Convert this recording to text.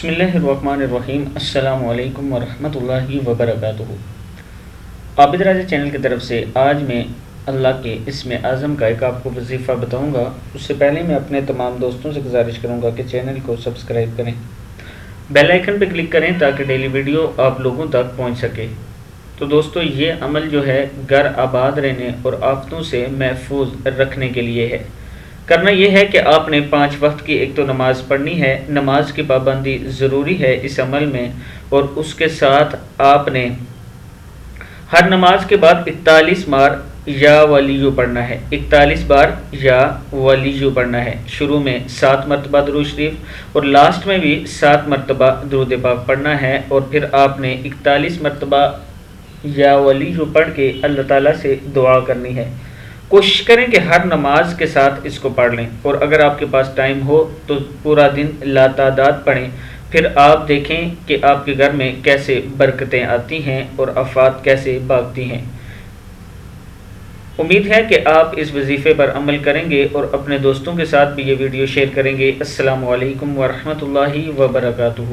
بسم اللہ الرحمن الرحیم۔ السلام علیکم ورحمۃ اللہ وبرکاتہ۔ عابد راجہ چینل کی طرف سے آج میں اللہ کے اسم اعظم کا ایک آپ کو وظیفہ بتاؤں گا۔ اس سے پہلے میں اپنے تمام دوستوں سے گزارش کروں گا کہ چینل کو سبسکرائب کریں، بیل آئیکن پہ کلک کریں تاکہ ڈیلی ویڈیو آپ لوگوں تک پہنچ سکے۔ تو دوستو، یہ عمل جو ہے گھر آباد رہنے اور آفتوں سے محفوظ رکھنے کے لیے ہے۔ کرنا یہ ہے کہ آپ نے 5 وقت کی ایک تو نماز پڑھنی ہے، نماز کی پابندی ضروری ہے اس عمل میں، اور اس کے ساتھ آپ نے ہر نماز کے بعد 41 بار یا ولیو پڑھنا ہے، 41 بار یا ولیو پڑھنا ہے۔ شروع میں 7 مرتبہ درود شریف اور لاسٹ میں بھی 7 مرتبہ درود پاک پڑھنا ہے، اور پھر آپ نے 41 مرتبہ یا ولیو پڑھ کے اللہ تعالیٰ سے دعا کرنی ہے۔ کوشش کریں کہ ہر نماز کے ساتھ اس کو پڑھ لیں، اور اگر آپ کے پاس ٹائم ہو تو پورا دن لاتعداد پڑھیں، پھر آپ دیکھیں کہ آپ کے گھر میں کیسے برکتیں آتی ہیں اور آفات کیسے بھاگتی ہیں۔ امید ہے کہ آپ اس وظیفے پر عمل کریں گے اور اپنے دوستوں کے ساتھ بھی یہ ویڈیو شیئر کریں گے۔ السلام علیکم ورحمۃ اللہ وبرکاتہ۔